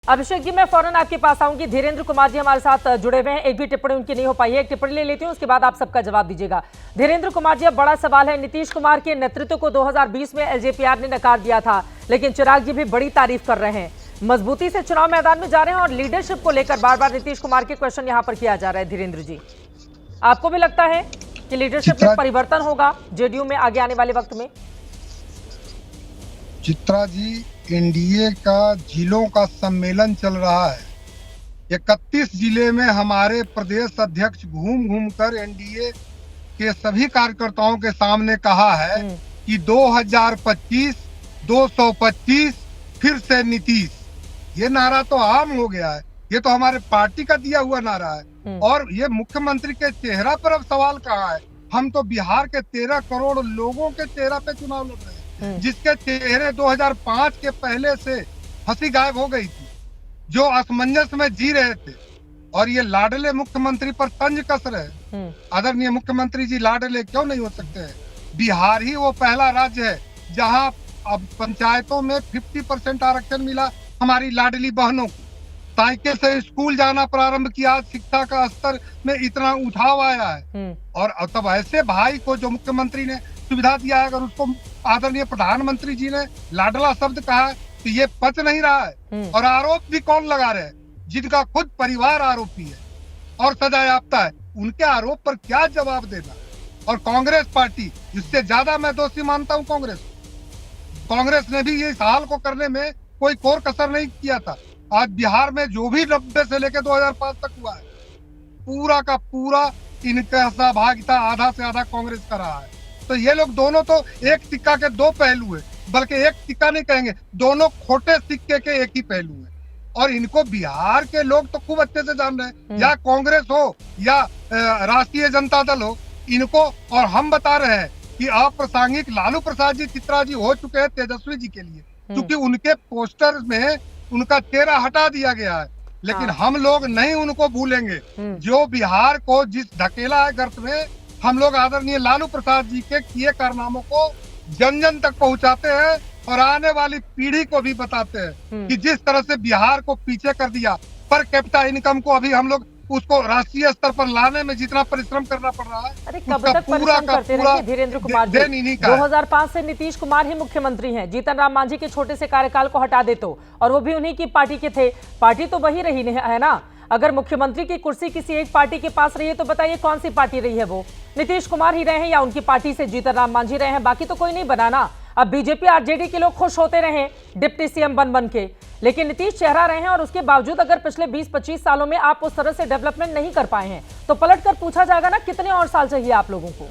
अभिषेक जी, मैं फौरन आपके पास आऊंगी। धीरेन्द्र कुमार जी हमारे साथ जुड़े हुए हैं, एक भी टिप्पणी उनकी नहीं हो पाई है। एक टिप्पणी ले लेती हूं, उसके बाद आप सबका जवाब दीजिएगा। धीरेन्द्र कुमार जी, अब बड़ा सवाल है, नीतीश कुमार के नेतृत्व को 2020 में एलजेपीआर ने नकार दिया था, लेकिन चिराग जी भी बड़ी तारीफ कर रहे हैं, मजबूती से चुनाव मैदान में जा रहे हैं और लीडरशिप को लेकर बार बार नीतीश कुमार के क्वेश्चन यहाँ पर किया जा रहा है। धीरेन्द्र जी, आपको भी लगता है कि लीडरशिप में परिवर्तन होगा जेडीयू में आगे आने वाले वक्त में? चित्रा जी, एनडीए का जिलों का सम्मेलन चल रहा है। 31 जिले में हमारे प्रदेश अध्यक्ष घूम घूम कर एनडीए के सभी कार्यकर्ताओं के सामने कहा है कि 2025 225 फिर से नीतीश। ये नारा तो आम हो गया है, ये तो हमारे पार्टी का दिया हुआ नारा है। और ये मुख्यमंत्री के चेहरा पर अब सवाल कहाँ है? हम तो बिहार के 13 करोड़ लोगों के चेहरा पे चुनाव लड़ रहे हैं, जिसके चेहरे 2005 के पहले से हंसी गायब हो गई थी, जो असमंजस में जी रहे थे। और ये लाडले मुख्यमंत्री पर तंज कस रहे हैं। आदरणीय मुख्यमंत्री जी लाडले क्यों नहीं हो सकते हैं? बिहार ही वो पहला राज्य है जहां अब पंचायतों में 50% आरक्षण मिला हमारी लाडली बहनों को। साइकिल से स्कूल जाना प्रारंभ किया, शिक्षा का स्तर में इतना उठाव आया है। और तब ऐसे भाई को जो मुख्यमंत्री ने सुविधा दिया है, अगर उसको आदरणीय प्रधानमंत्री जी ने लाडला शब्द कहा है तो ये पच नहीं रहा है। और आरोप भी कौन लगा रहे हैं? जिनका खुद परिवार आरोपी है और सजा याफ्ता है, उनके आरोप पर क्या जवाब देना? और कांग्रेस पार्टी, इससे ज्यादा मैं दोषी मानता हूं कांग्रेस ने भी ये हाल को करने में कोई कोर कसर नहीं किया था। आज बिहार में जो भी 90 से लेकर 2005 तक हुआ है, पूरा का पूरा इनका सहभागिता आधा से आधा कांग्रेस का रहा है। तो ये लोग दोनों तो एक सिक्का के दो पहलू है, बल्कि एक सिक्का नहीं कहेंगे, दोनों खोटे सिक्के के एक ही पहलू है। और इनको बिहार के लोग तो खूब अच्छे से जान रहे हैं, या कांग्रेस हो या राष्ट्रीय जनता दल हो, इनको। और हम बता रहे हैं कि अप्रासंगिक लालू प्रसाद जी, चित्रा जी हो चुके हैं तेजस्वी जी के लिए, क्योंकि उनके पोस्टर में उनका चेहरा हटा दिया गया है। लेकिन हम लोग नहीं उनको भूलेंगे, जो बिहार को जिस ढकेला है गर्त में। हम लोग आदरणीय लालू प्रसाद जी के किए कारनामों को जन जन तक पहुंचाते हैं और आने वाली पीढ़ी को भी बताते हैं कि जिस तरह से बिहार को पीछे कर दिया, पर कैपिटा इनकम को अभी हम लोग उसको राष्ट्रीय स्तर पर लाने में जितना परिश्रम करना पड़ रहा है। अरे कब तक परिश्रम करते रहेंगे धीरेन्द्र कुमार जी? 2005 से नीतीश कुमार ही मुख्यमंत्री हैं। जीतन राम मांझी के छोटे से कार्यकाल को हटा दे तो, और वो भी उन्हीं की पार्टी के थे। पार्टी तो वही रही है ना। अगर मुख्यमंत्री की कुर्सी किसी एक पार्टी के पास रही है तो बताइए कौन सी पार्टी रही है? वो नीतीश कुमार ही रहे हैं या उनकी पार्टी से जीतन राम मांझी रहे हैं? बाकी तो कोई नहीं बना ना। अब बीजेपी आरजेडी के लोग खुश होते रहे डिप्टी सीएम बन के, लेकिन नीतीश चेहरा रहे हैं। और उसके बावजूद अगर पिछले 20-25 सालों में आप उस तरह से डेवलपमेंट नहीं कर पाए हैं तो पलट कर पूछा जाएगा ना, कितने और साल चाहिए आप लोगों को?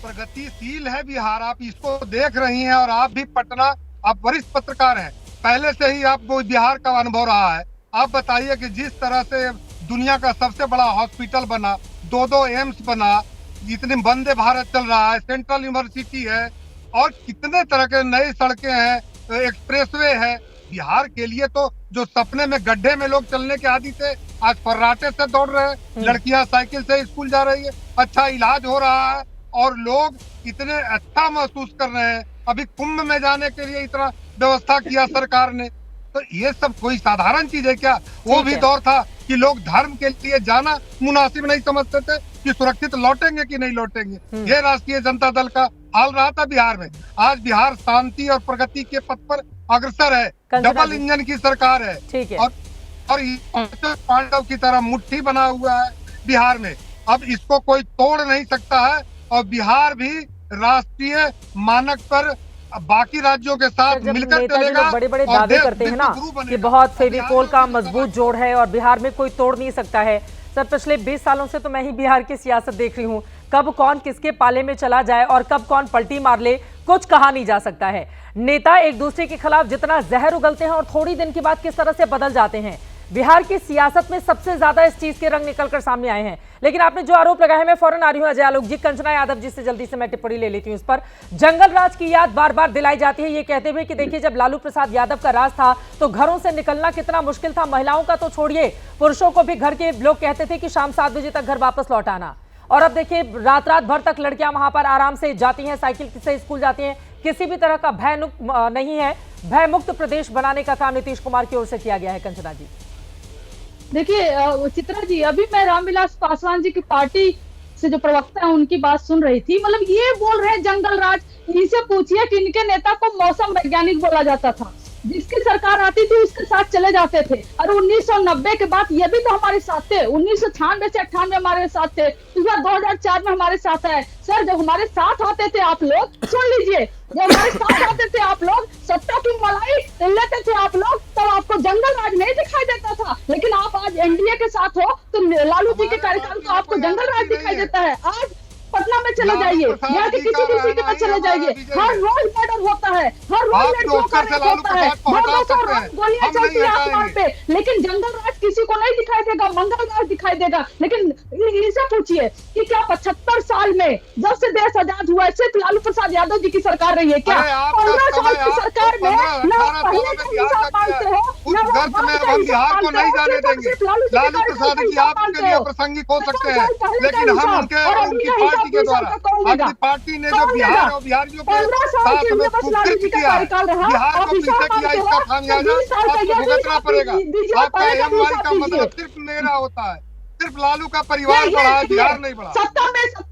प्रगतिशील है बिहार, आप इसको देख रही हैं। और आप भी पटना, आप वरिष्ठ पत्रकार हैं, पहले से ही आपको बिहार का अनुभव रहा है। आप बताइए कि जिस तरह से दुनिया का सबसे बड़ा हॉस्पिटल बना, 2 एम्स बना, जितने वंदे भारत चल रहा है, सेंट्रल यूनिवर्सिटी है, और कितने तरह के नई सड़कें हैं, एक्सप्रेसवे है। बिहार के लिए तो जो सपने में गड्ढे में लोग चलने के आदी थे, आज फर्राटे से दौड़ रहे हैं। लड़कियां साइकिल से स्कूल जा रही है, अच्छा इलाज हो रहा है और लोग इतने अच्छा महसूस कर रहे हैं। अभी कुंभ में जाने के लिए इतना व्यवस्था किया सरकार ने। तो ये सब कोई साधारण चीज है क्या? वो भी दौर था कि लोग धर्म के लिए जाना मुनासिब नहीं समझते थे कि सुरक्षित लौटेंगे कि नहीं लौटेंगे। ये राष्ट्रीय जनता दल का हाल रहा था बिहार में। आज बिहार शांति और प्रगति के पथ पर अग्रसर है, डबल इंजन की सरकार है। और पांडव की तरह मुट्ठी बना हुआ है बिहार में। अब इसको कोई तोड़ नहीं सकता है। और बिहार भी राष्ट्रीय मानक पर बाकी राज्यों के साथ मिलकर चलेगा। बड़े बड़े दावे करते हैं ना कि बहुत फेविकोल का मजबूत जोड़ है और बिहार में कोई तोड़ नहीं सकता है। सर, पिछले 20 सालों से तो मैं ही बिहार की सियासत देख रही हूँ। कब कौन किसके पाले में चला जाए और कब कौन पलटी मार ले, कुछ कहा नहीं जा सकता है। नेता एक दूसरे के खिलाफ जितना जहर उगलते हैं और थोड़ी दिन के बाद किस तरह से बदल जाते हैं। बिहार की सियासत में सबसे ज्यादा इस चीज के रंग निकलकर सामने आए हैं। लेकिन आपने जो आरोप लगाया है, मैं फौरन आ रही हूं अजय आलोक जी। कंचना यादव जी से जल्दी से मैं टिप्पणी ले लेती हूं इस पर। जंगल राज की याद बार बार दिलाई जाती है, ये कहते हुए कि देखिए जब लालू प्रसाद यादव का राज था तो घरों से निकलना कितना मुश्किल था। महिलाओं का तो छोड़िए, पुरुषों को भी घर के लोग कहते थे कि शाम 7 बजे तक घर वापस लौट आना। और अब देखिए रात रात भर तक लड़कियां वहां पर आराम से जाती हैं, साइकिल से स्कूल जाती हैं। किसी भी तरह का भय नहीं है, भय मुक्त प्रदेश बनाने का काम नीतीश कुमार की ओर से किया गया है। कंचना जी देखिए चित्रा जी, अभी मैं रामविलास पासवान जी की पार्टी से जो प्रवक्ता है उनकी बात सुन रही थी। मतलब ये बोल रहे हैं जंगल राज। इनसे पूछिए कि इनके नेता को मौसम वैज्ञानिक बोला जाता था, जिसकी सरकार आती थी उसके साथ चले जाते थे। और 1990 के बाद ये भी तो हमारे साथ थे, 1996 से 98 हमारे साथ थे, इस बार 2004 में हमारे साथ है। सर जब हमारे साथ आते थे आप लोग, सुन लीजिए, जब हमारे साथ आते थे आप लोग, सत्ता की मलाई लेते थे आप लोग, तब आपको जंगल राज नहीं दिखाई देता था। लेकिन आप आज एनडीए के साथ हो तो लालू जी के कार्यकाल को आपको जंगल राज दिखाई देता है। आज पटना में चले जाइए, यहाँ के किसी भी सिटी में चले जाइए, हर रोज मर्डर होता है, हर रोज लड़कियों का रेप होता है, गोलियां चलती है आसमान पे, लेकिन जंगल राज किसी को नहीं दिखाई देगा, मंगल राज दिखाई देगा। लेकिन इनसे पूछिए कि क्या 75 साल में जब से देश आजाद हुआ है सिर्फ लालू प्रसाद यादव जी की सरकार रही है क्या? 15 साल की सरकार में न पहले का हिसाब मांगते हो, बिहार को नहीं जाने देंगे। लालू प्रसाद जी आपके लिए प्रासंगिक हो सकते हैं, लेकिन हम उनके उनकी के द्वारा आपकी पार्टी ने जो बिहार और बिहारियों के साथ में कुकृत्य किया है, बिहार को पीछे किया, इसका खामियाजा आपको भुगतना पड़ेगा। आपका एमवाई का मतलब सिर्फ मेरा होता है, सिर्फ लालू का परिवार बढ़ा, बिहार नहीं बढ़ा। सत्ता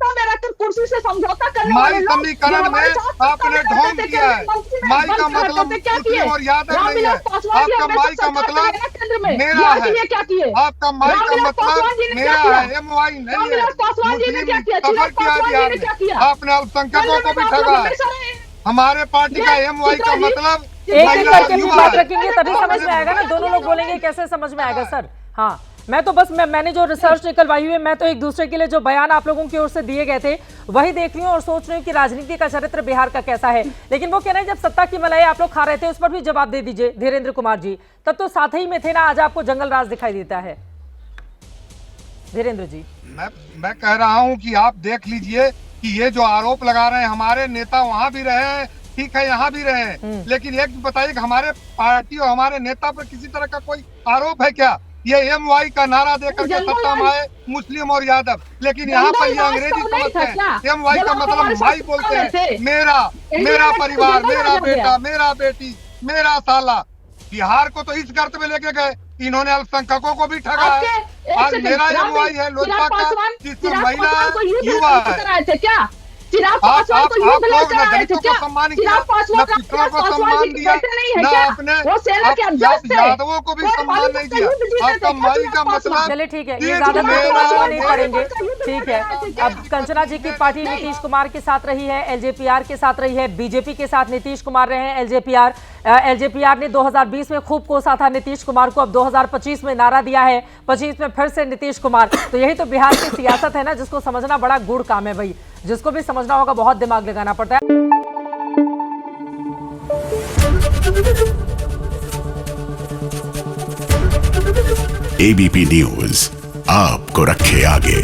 में रहकर कुर्सी से समझौता करने माई समीकरण में आपने ढोंग किया है। माई का मतलब मुस्लिम और यादव नहीं है, आपका माई का मतलब मेरा है, आपका माई का मतलब मेरा है, एमवाई नहीं है। मुस्लिम कफर किया बिहार में, आपने अल्पसंख्यकों को भी ठगा है। हमारे पार्टी का एमवाई का मतलब एक करके बात रखेंगे तभी समझ में आएगा ना, दोनों लोग बोलेंगे कैसे समझ में आएगा सर। हाँ, मैं तो बस मैंने जो रिसर्च निकलवाई हुई है, मैं तो एक दूसरे के लिए जो बयान आप लोगों की ओर से दिए गए थे वही देख रही हूँ और सोच रही हूँ कि राजनीति का चरित्र बिहार का कैसा है। लेकिन वो कह रहे हैं जब सत्ता की मलाई आप लोग खा रहे थे उस पर भी जवाब दे दीजिए धीरेन्द्र कुमार जी, तब तो साथ ही में थे ना, आज आपको जंगल राज दिखाई देता है। धीरेन्द्र जी मैं कह रहा हूँ कि आप देख लीजिए कि ये जो आरोप लगा रहे हैं, हमारे नेता वहां भी रहे हैं, ठीक है यहाँ भी रहे हैं, लेकिन एक बताइए कि हमारे पार्टी और हमारे नेता पर किसी तरह का कोई आरोप है क्या? ये एमवाई का नारा देकर के सत्ता में आए मुस्लिम और यादव, लेकिन यहाँ पर ये अंग्रेजी समझते हैं। एमवाई का मतलब माई बोलते हैं, मेरा परिवार, मेरा बेटा, मेरा बेटी, मेरा साला। बिहार को तो इस गर्त में लेके गए, इन्होंने अल्पसंख्यकों को भी ठगा है। आज मेरा एमवाई है लोजपा का, जिसमें महिला युवा है। क्या चिराग पासवान को युद्ध लेकर आए थे क्या? चिराग पासवान को सम्मान दिया नहीं है क्या? वो सेना के अध्यक्ष थे, यादवों को भी सम्मान नहीं दिया। आपका माई का मतलब, चलिए ठीक है, ये ज्यादा नहीं करेंगे, ठीक है। अब कंचना जी की पार्टी नीतीश कुमार के साथ रही है, एलजेपीआर के साथ रही है, बीजेपी के साथ नीतीश कुमार रहे हैं। एलजेपीआर ने 2020 में खूब कोसा था नीतीश कुमार को, अब 2025 में नारा दिया है, 25 में फिर से नीतीश कुमार। तो यही तो बिहार की सियासत है ना, जिसको समझना बड़ा गूढ़ काम है भाई, जिसको भी समझना होगा बहुत दिमाग लगाना पड़ता है। एबीपी न्यूज आपको रखे आगे।